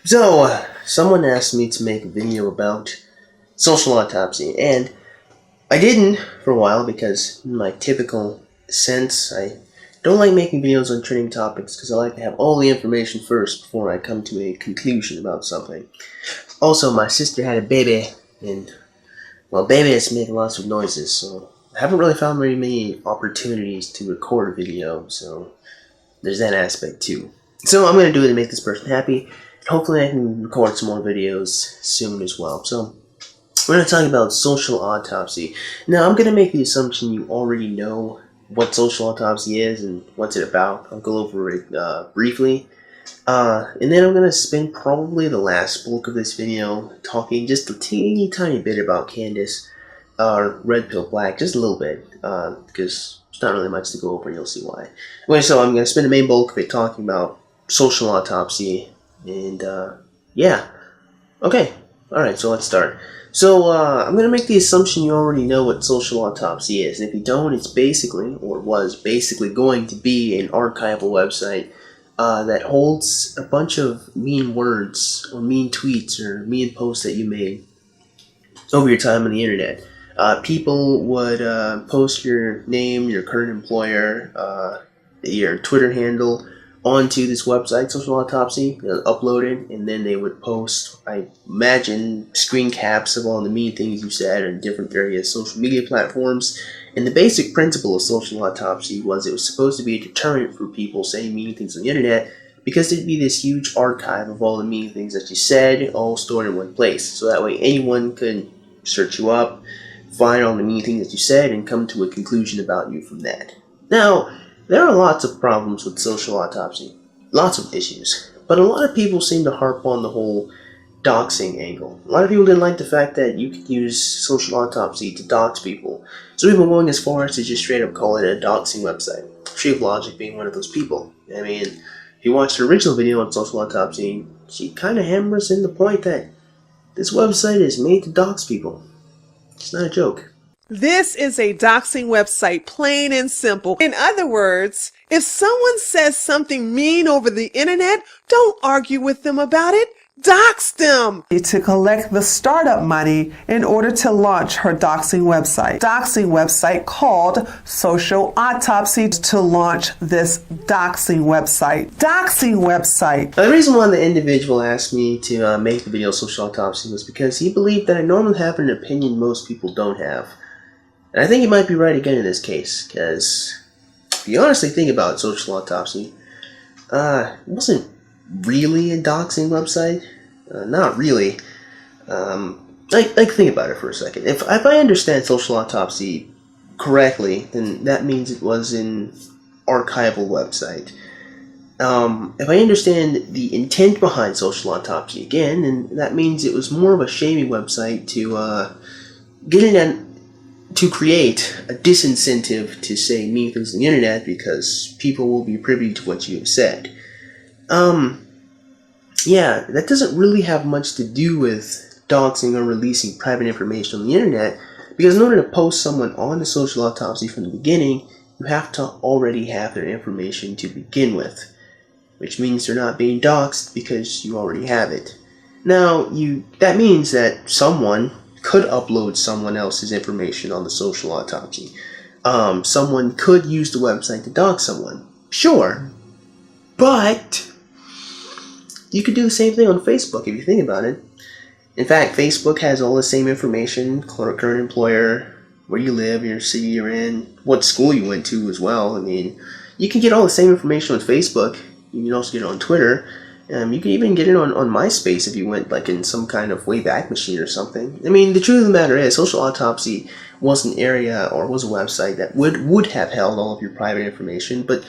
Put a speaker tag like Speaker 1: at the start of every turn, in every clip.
Speaker 1: So, someone asked me to make a video about social autopsy, and I didn't for a while because in my typical sense, I don't like making videos on trending topics because I like to have all the information first before I come to a conclusion about something. Also, my sister had a baby, and, well, babies make lots of noises, so I haven't really found very many opportunities to record a video, so there's that aspect too. So I'm going to do it to make this person happy. Hopefully I can record some more videos soon as well. So we're going to talk about social autopsy. Now I'm going to make the assumption you already know what social autopsy is and what's it about. I'll go over it briefly. And then I'm going to spend probably the last bulk of this video talking just a teeny tiny bit about Candice, Red Pill Black, just a little bit, because there's not really much to go over and you'll see why. Anyway, so I'm going to spend the main bulk of it talking about social autopsy. And, yeah. Okay. Alright, so let's start. So, I'm going to make the assumption you already know what social autopsy is. And if you don't, it's basically, or was basically going to be an archival website that holds a bunch of mean words, or mean tweets, or mean posts that you made over your time on the internet. People would post your name, your current employer, your Twitter handle, onto this website, Social Autopsy, upload it, and then they would post, I imagine, screen caps of all the mean things you said on different various social media platforms. And the basic principle of Social Autopsy was it was supposed to be a deterrent for people saying mean things on the internet, because there'd be this huge archive of all the mean things that you said, all stored in one place. So that way anyone could search you up, find all the mean things that you said, and come to a conclusion about you from that. Now, there are lots of problems with social autopsy, lots of issues, but a lot of people seem to harp on the whole doxing angle. A lot of people didn't like the fact that you could use social autopsy to dox people, so people going as far as to just straight up call it a doxing website. Tree of Logic being one of those people. I mean, if you watch the original video on social autopsy, she kind of hammers in the point that this website is made to dox people. It's not a joke.
Speaker 2: This is a doxing website, plain and simple. In other words, if someone says something mean over the internet, don't argue with them about it. Dox them!
Speaker 3: To collect the startup money in order to launch her doxing website. Doxing website called Social Autopsy to launch this doxing website. Doxing website.
Speaker 1: Now, the reason why the individual asked me to make the video Social Autopsy was because he believed that I normally have an opinion most people don't have. And I think he might be right again in this case, because if you honestly think about Social Autopsy, it wasn't really a doxing website. Not really. Like think about it for a second. If I understand Social Autopsy correctly, then that means it was an archival website. If I understand the intent behind Social Autopsy again, then that means it was more of a shaming website to get in to create a disincentive to say mean things on the internet because people will be privy to what you have said. Yeah, that doesn't really have much to do with doxing or releasing private information on the internet, because in order to post someone on the Social Autopsy from the beginning, you have to already have their information to begin with, which means they're not being doxed because you already have it. Now, that means that someone could upload someone else's information on the Social Autopsy. Someone could use the website to dox someone. Sure. But you could do the same thing on Facebook if you think about it. In fact, Facebook has all the same information, current employer, where you live, your city you're in, what school you went to as well. I mean, you can get all the same information on Facebook. You can also get it on Twitter. You can even get it on MySpace if you went like in some kind of Wayback Machine or something. I mean, the truth of the matter is, Social Autopsy was an area or was a website that would have held all of your private information, but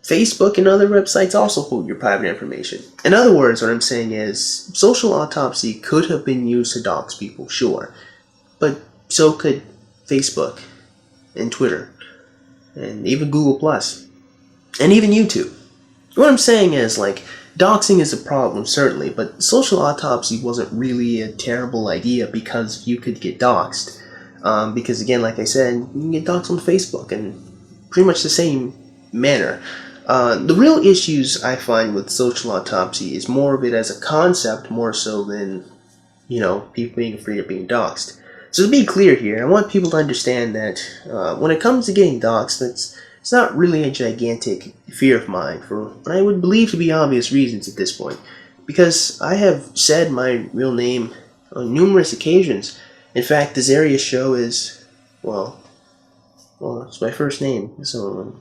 Speaker 1: Facebook and other websites also hold your private information. In other words, what I'm saying is, Social Autopsy could have been used to dox people, sure, but so could Facebook and Twitter and even Google Plus and even YouTube. What I'm saying is, like, doxing is a problem, certainly, but Social Autopsy wasn't really a terrible idea because you could get doxed. Because, again, like I said, you can get doxed on Facebook in pretty much the same manner. The real issues I find with social autopsy is more of it as a concept more so than, people being afraid of being doxxed. So to be clear here, I want people to understand that when it comes to getting doxxed, it's not really a gigantic fear of mine for what I would believe to be obvious reasons at this point. Because I have said my real name on numerous occasions. In fact, the Zarya show is, well, it's my first name, so,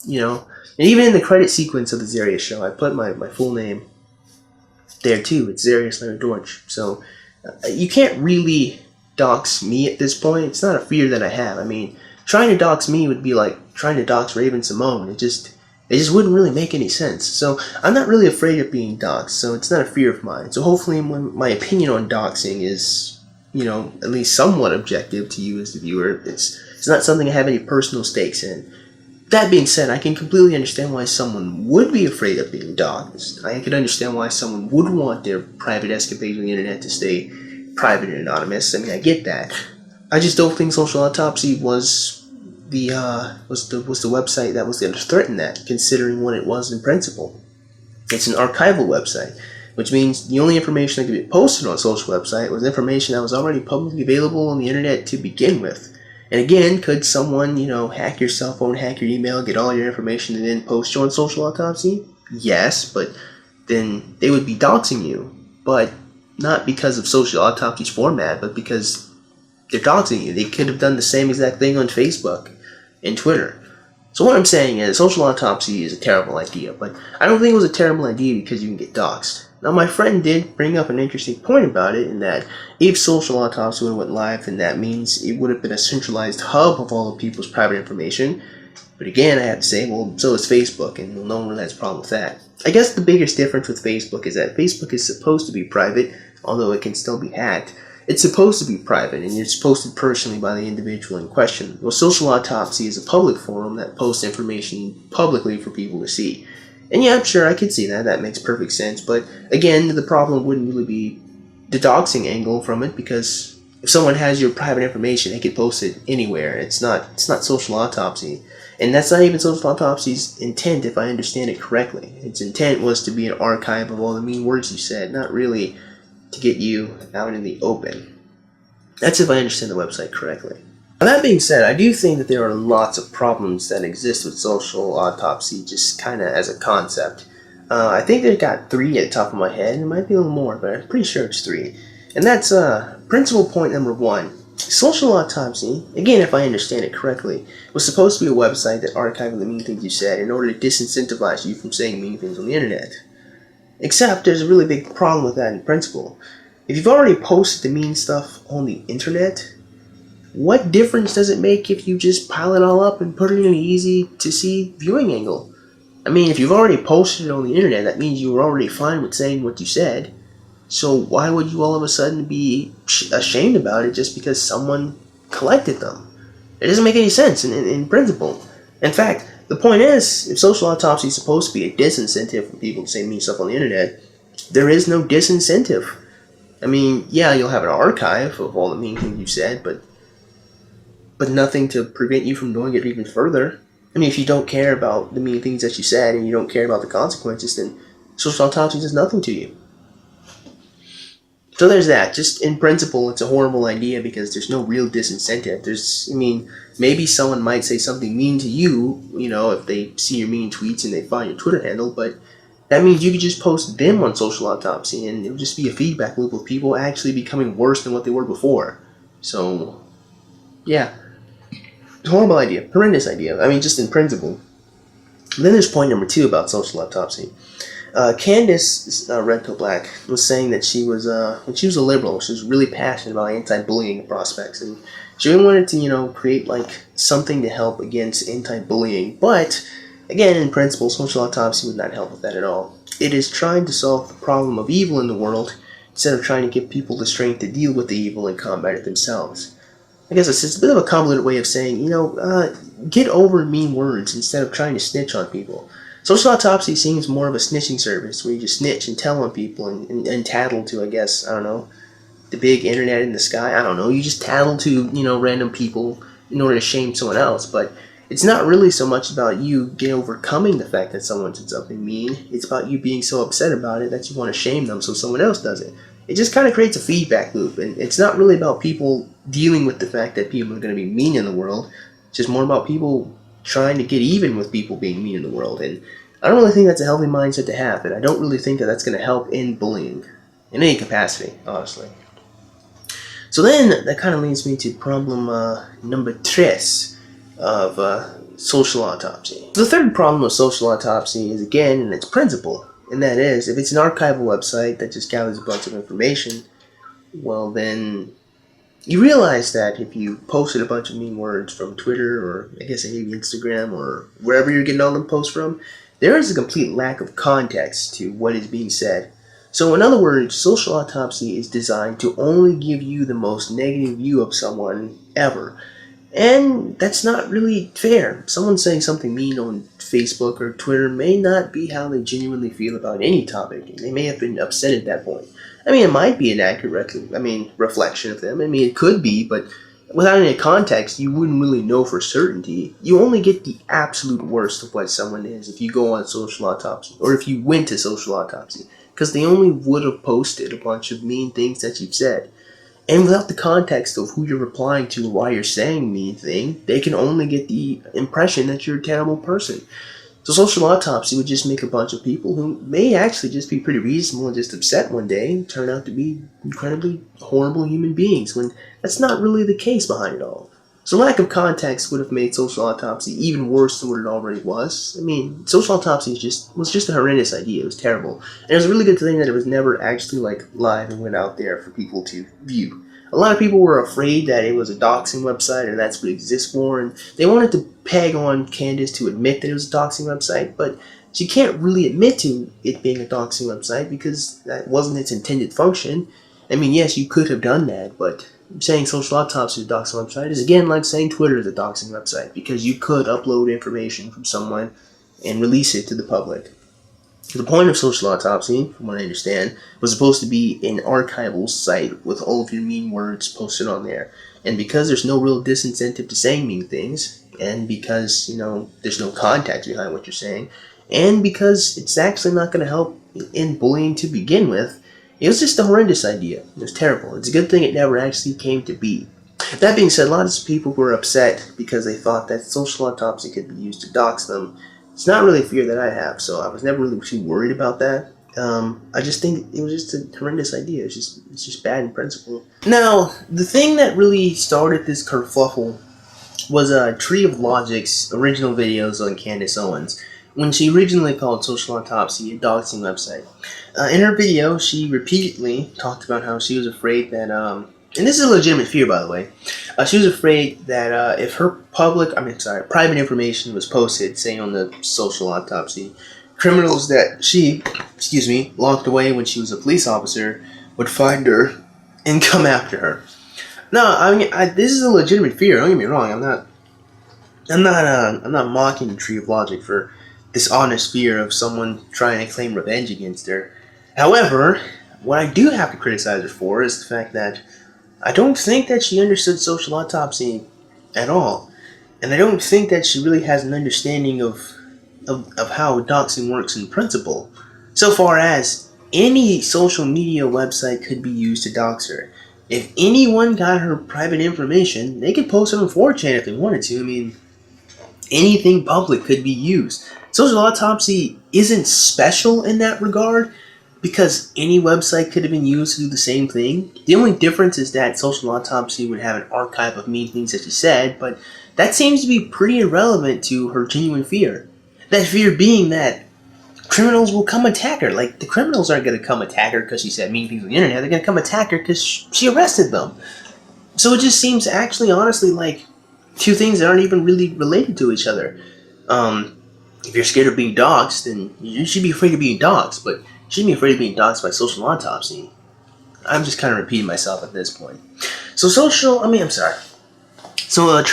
Speaker 1: and even in the credit sequence of the Zarya show, I put my full name there too. It's Zarius Leonard Dorch. So you can't really dox me at this point. It's not a fear that I have. I mean, trying to dox me would be like trying to dox Raven Simone. It just wouldn't really make any sense. So I'm not really afraid of being doxed. So it's not a fear of mine. So hopefully my opinion on doxing is, at least somewhat objective to you as the viewer. It's not something I have any personal stakes in. That being said, I can completely understand why someone would be afraid of being doxed. I can understand why someone would want their private escapades on the internet to stay private and anonymous. I mean, I get that. I just don't think Social Autopsy was the website that was going to threaten that, considering what it was in principle. It's an archival website, which means the only information that could be posted on a social website was information that was already publicly available on the internet to begin with. And again, could someone, hack your cell phone, hack your email, get all your information, and then post you on Social Autopsy? Yes, but then they would be doxing you. But not because of Social Autopsy's format, but because they're doxing you. They could have done the same exact thing on Facebook and Twitter. So what I'm saying is, Social Autopsy is a terrible idea, but I don't think it was a terrible idea because you can get doxed. Now, my friend did bring up an interesting point about it, in that if Social Autopsy would have went live, then that means it would have been a centralized hub of all of people's private information. But again, I have to say, well, so is Facebook, and no one really has a problem with that. I guess the biggest difference with Facebook is that Facebook is supposed to be private, although it can still be hacked. It's supposed to be private, and it's posted personally by the individual in question. Well, Social Autopsy is a public forum that posts information publicly for people to see. And yeah, I'm sure I could see that. That makes perfect sense. But again, the problem wouldn't really be the doxing angle from it, because if someone has your private information, they could post it anywhere. It's not Social Autopsy. And that's not even Social Autopsy's intent, if I understand it correctly. Its intent was to be an archive of all the mean words you said, not really to get you out in the open. That's if I understand the website correctly. Now, that being said, I do think that there are lots of problems that exist with Social Autopsy, just kind of as a concept. I think they've got 3 at the top of my head, and it might be a little more, but I'm pretty sure it's 3. And that's principle point number 1. Social Autopsy, again if I understand it correctly, was supposed to be a website that archived the mean things you said in order to disincentivize you from saying mean things on the internet. Except there's a really big problem with that in principle. If you've already posted the mean stuff on the internet, what difference does it make if you just pile it all up and put it in an easy-to-see viewing angle? I mean, if you've already posted it on the internet, that means you were already fine with saying what you said. So why would you all of a sudden be ashamed about it just because someone collected them? It doesn't make any sense in principle. In fact, the point is, if Social Autopsy is supposed to be a disincentive for people to say mean stuff on the internet, there is no disincentive. I mean, yeah, you'll have an archive of all the mean things you said, but nothing to prevent you from doing it even further. I mean, if you don't care about the mean things that you said and you don't care about the consequences, then Social Autopsy does nothing to you. So there's that. Just in principle, it's a horrible idea because there's no real disincentive. Maybe someone might say something mean to you, if they see your mean tweets and they find your Twitter handle, but that means you could just post them on Social Autopsy and it would just be a feedback loop of people actually becoming worse than what they were before. So, yeah. Horrible idea. Horrendous idea. just in principle. And then there's point number 2 about Social Autopsy. Candice Rental Black was saying that when she was a liberal, she was really passionate about anti-bullying prospects, and she really wanted to, create something to help against anti-bullying. But again, in principle, Social Autopsy would not help with that at all. It is trying to solve the problem of evil in the world instead of trying to give people the strength to deal with the evil and combat it themselves. I guess it's a bit of a convoluted way of saying, get over mean words instead of trying to snitch on people. Social Autopsy seems more of a snitching service where you just snitch and tell on people and tattle to, the big internet in the sky. You just tattle to, random people in order to shame someone else. But it's not really so much about you overcoming the fact that someone said something mean. It's about you being so upset about it that you want to shame them so someone else does it. It just kind of creates a feedback loop, and it's not really about people dealing with the fact that people are going to be mean in the world. It's just more about people trying to get even with people being mean in the world, and I don't really think that's a healthy mindset to have, and I don't really think that that's going to help in bullying in any capacity, honestly. So then that kind of leads me to problem number 3 of social autopsy. The third problem of social autopsy is, again, in its principle, and that is, if it's an archival website that just gathers a bunch of information, well then you realize that if you posted a bunch of mean words from Twitter, or I guess maybe Instagram, or wherever you're getting all them posts from, there is a complete lack of context to what is being said. So in other words, social autopsy is designed to only give you the most negative view of someone ever. And that's not really fair. Someone saying something mean on Facebook or Twitter may not be how they genuinely feel about any topic. They may have been upset at that point. I mean, it might be an accurate reflection of them. I mean, it could be, but without any context, you wouldn't really know for certainty. You only get the absolute worst of what someone is if you go on social autopsy, or if you went to social autopsy, because they only would have posted a bunch of mean things that you've said. And without the context of who you're replying to or why you're saying mean thing, they can only get the impression that you're a terrible person. So social autopsy would just make a bunch of people who may actually just be pretty reasonable and just upset one day turn out to be incredibly horrible human beings, when that's not really the case behind it all. So lack of context would have made social autopsy even worse than what it already was. I mean, social autopsy was just a horrendous idea. It was terrible. And it was a really good thing that it was never actually live and went out there for people to view. A lot of people were afraid that it was a doxing website and that's what it exists for, and they wanted to peg on Candice to admit that it was a doxing website, but she can't really admit to it being a doxing website because that wasn't its intended function. I mean, yes, you could have done that, but saying social autopsy is a doxing website is again like saying Twitter is a doxing website, because you could upload information from someone and release it to the public. The point of social autopsy, from what I understand, was supposed to be an archival site with all of your mean words posted on there. And because there's no real disincentive to saying mean things, and because, there's no context behind what you're saying, and because it's actually not going to help in bullying to begin with, it was just a horrendous idea. It was terrible. It's a good thing it never actually came to be. That being said, a lot of people were upset because they thought that social autopsy could be used to dox them. It's not really a fear that I have, so I was never really too worried about that. I just think it was just a horrendous idea. It's just bad in principle. Now, the thing that really started this kerfuffle was Tree of Logic's original videos on Candice Owens, when she originally called Social Autopsy a doxing website. In her video, she repeatedly talked about how she was afraid that, and this is a legitimate fear, by the way, she was afraid that if her private information was posted, say on the Social Autopsy, criminals that she, locked away when she was a police officer would find her and come after her. No, this is a legitimate fear. Don't get me wrong. I'm not mocking the Tree of Logic for this honest fear of someone trying to claim revenge against her. However, what I do have to criticize her for is the fact that I don't think that she understood social autopsy at all, and I don't think that she really has an understanding of how doxing works in principle. So far as any social media website could be used to dox her. If anyone got her private information, they could post it on 4chan if they wanted to. I mean, anything public could be used. Social autopsy isn't special in that regard, because any website could have been used to do the same thing. The only difference is that social autopsy would have an archive of mean things that she said, but that seems to be pretty irrelevant to her genuine fear. That fear being that criminals will come attack her. Like, the criminals aren't going to come attack her because she said mean things on the internet. They're going to come attack her because she arrested them. So it just seems actually, honestly, like two things that aren't even really related to each other. If you're scared of being doxxed, then you should be afraid of being doxxed, but you shouldn't be afraid of being doxxed by social autopsy. I'm just kind of repeating myself at this point. So Tree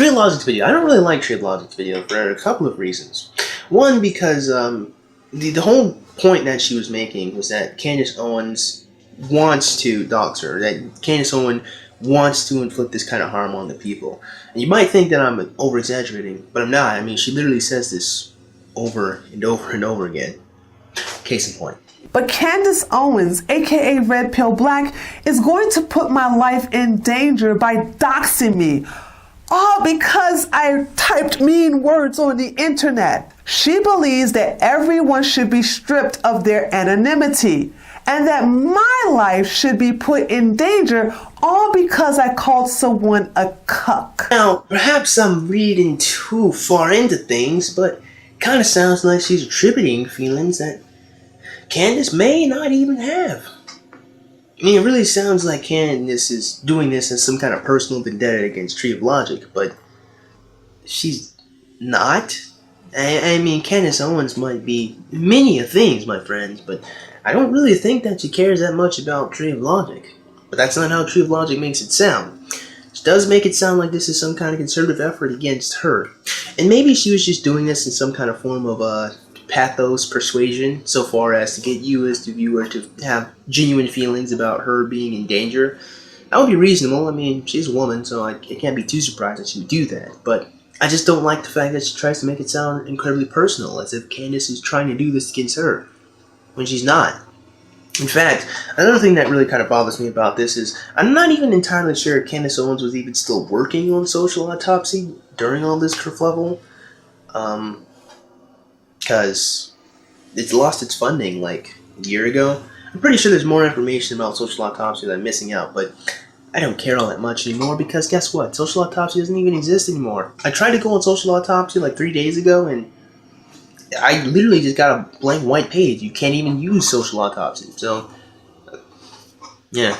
Speaker 1: of Logic's video, I don't really like Tree of Logic's video for a couple of reasons. One, because the whole point that she was making was that Candice Owens wants to dox her, that Candice Owens wants to inflict this kind of harm on the people. And you might think that I'm over-exaggerating, but I'm not. I mean, she literally says this over and over and over again. Case in point.
Speaker 3: But Candice Owens, aka Red Pill Black, is going to put my life in danger by doxing me. All because I typed mean words on the internet. She believes that everyone should be stripped of their anonymity and that my life should be put in danger all because I called someone a cuck.
Speaker 1: Now, perhaps I'm reading too far into things, but it kind of sounds like she's attributing feelings that Candice may not even have. I mean, it really sounds like Candice is doing this as some kind of personal vendetta against Tree of Logic, but she's not. I mean, Candice Owens might be many of things, my friends, but I don't really think that she cares that much about Tree of Logic. But that's not how Tree of Logic makes it sound. She does make it sound like this is some kind of conservative effort against her. And maybe she was just doing this in some kind of form of pathos persuasion, so far as to get you as the viewer to have genuine feelings about her being in danger. That would be reasonable. I mean, she's a woman, so I can't be too surprised that she would do that. But I just don't like the fact that she tries to make it sound incredibly personal, as if Candice is trying to do this against her, when she's not. In fact, another thing that really kind of bothers me about this is I'm not even entirely sure if Candice Owens was even still working on Social Autopsy during all this kerfluffle. Because it's lost its funding like a year ago. I'm pretty sure there's more information about Social Autopsy that I'm missing out, but I don't care all that much anymore because guess what? Social Autopsy doesn't even exist anymore. I tried to go on Social Autopsy like 3 days ago and I literally just got a blank white page. You can't even use Social Autopsy. So, yeah.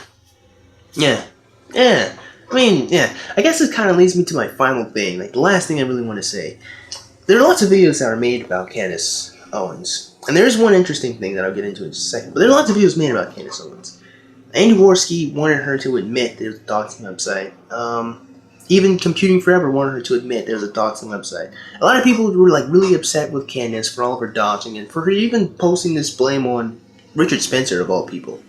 Speaker 1: I mean, yeah. I guess this kind of leads me to my final thing. Like, the last thing I really want to say. There are lots of videos that are made about Candice Owens. And there's one interesting thing that I'll get into in just a second. But there are lots of videos made about Candice Owens. Andy Worski wanted her to admit there's a doxing website. Even Computing Forever wanted her to admit there's a doxing website. A lot of people were like really upset with Candice for all of her doxing and for her even posting this blame on Richard Spencer of all people.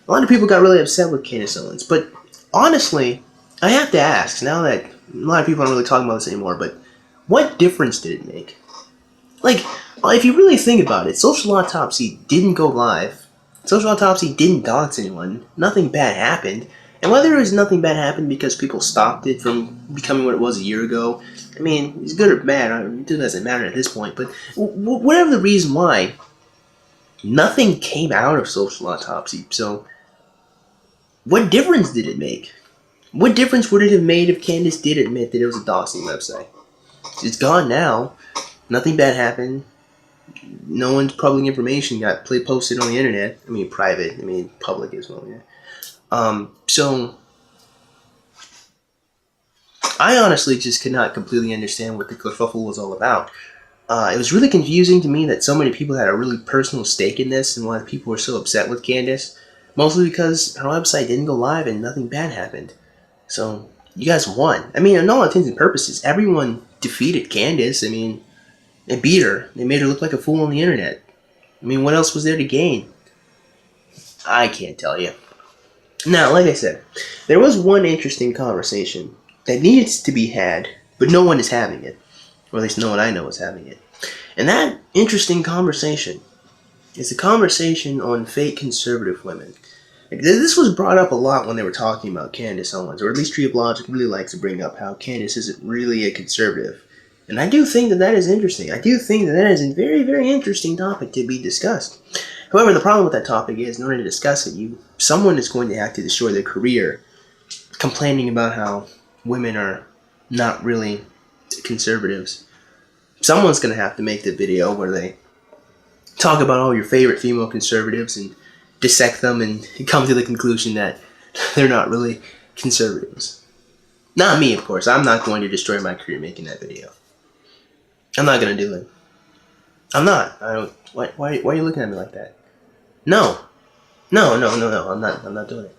Speaker 1: A lot of people got really upset with Candice Owens. But honestly, I have to ask, now that a lot of people aren't really talking about this anymore, but what difference did it make? Like, if you really think about it, Social Autopsy didn't go live. Social Autopsy didn't dox anyone. Nothing bad happened. And whether it was nothing bad happened because people stopped it from becoming what it was a year ago, I mean, it's good or bad, it doesn't matter at this point, but whatever the reason why, nothing came out of Social Autopsy. So, what difference did it make? What difference would it have made if Candice did admit that it was a doxing website? It's gone now. Nothing bad happened. No one's public information got posted on the internet. I mean, private. I mean, public as well, yeah. So, I honestly just could not completely understand what the kerfuffle was all about. It was really confusing to me that so many people had a really personal stake in this and why people were so upset with Candice. Mostly because her website didn't go live and nothing bad happened. So, you guys won. I mean, in all intents and purposes, everyone defeated Candice. I mean, they beat her. They made her look like a fool on the internet. I mean, what else was there to gain? I can't tell you. Now, like I said, there was one interesting conversation that needs to be had, but no one is having it. Or at least no one I know is having it. And that interesting conversation is a conversation on fake conservative women. This was brought up a lot when they were talking about Candice Owens, or at least Tree of Logic really likes to bring up how Candice isn't really a conservative. And I do think that that is interesting. I do think that that is a very, very interesting topic to be discussed. However, the problem with that topic is, in order to discuss it, someone is going to have to destroy their career complaining about how women are not really conservatives. Someone's going to have to make the video where they talk about all your favorite female conservatives and dissect them and come to the conclusion that they're not really conservatives. Not me, of course. I'm not going to destroy my career making that video. I'm not going to do it. I'm not. I don't. Why are you looking at me like that? No. I'm not doing it.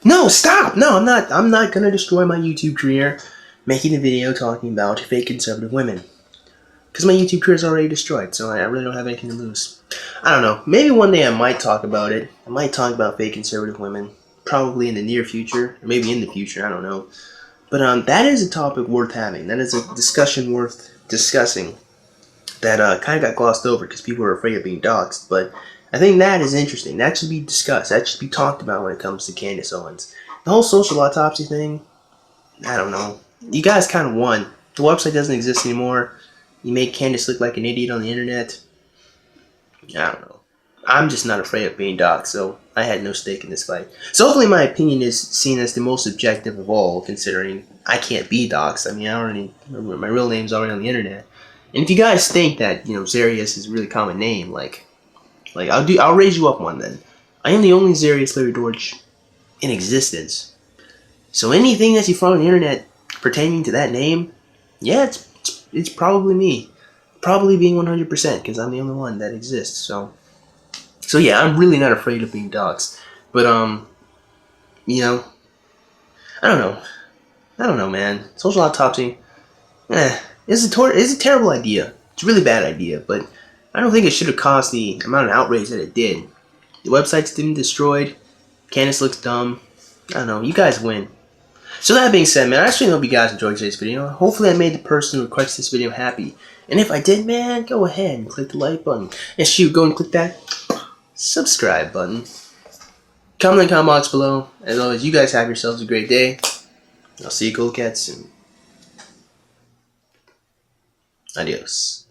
Speaker 1: No, stop. No, I'm not going to destroy my YouTube career making a video talking about fake conservative women. Because my YouTube career is already destroyed, so I really don't have anything to lose. I don't know. Maybe one day I might talk about it. I might talk about fake conservative women. Probably in the near future. Or maybe in the future. I don't know. But that is a topic worth having. That is a discussion worth discussing. That kind of got glossed over because people are afraid of being doxxed. But I think that is interesting. That should be discussed. That should be talked about when it comes to Candice Owens. The whole social autopsy thing, I don't know. You guys kind of won. The website doesn't exist anymore. You make Candice look like an idiot on the internet. I don't know. I'm just not afraid of being doxxed, so I had no stake in this fight. So hopefully my opinion is seen as the most objective of all, considering I can't be doxxed. I mean, my real name's already on the internet. And if you guys think that, Zarius is a really common name, I'll raise you up one then. I am the only Zarius Larry Dorch in existence. So anything that you find on the internet pertaining to that name, yeah, it's probably me. Probably being 100%, because I'm the only one that exists. So yeah, I'm really not afraid of being doxxed. But I don't know, man. Social autopsy, it's a terrible idea. It's a really bad idea, but I don't think it should have caused the amount of outrage that it did. The website's been destroyed. Candice looks dumb. I don't know. You guys win. So that being said, man, I actually hope you guys enjoyed today's video. Hopefully I made the person who requested this video happy. And if I did, man, go ahead and click the like button. And shoot, go and click that subscribe button. Comment in the comment box below. As always, you guys have yourselves a great day. I'll see you cool cats soon. Adios.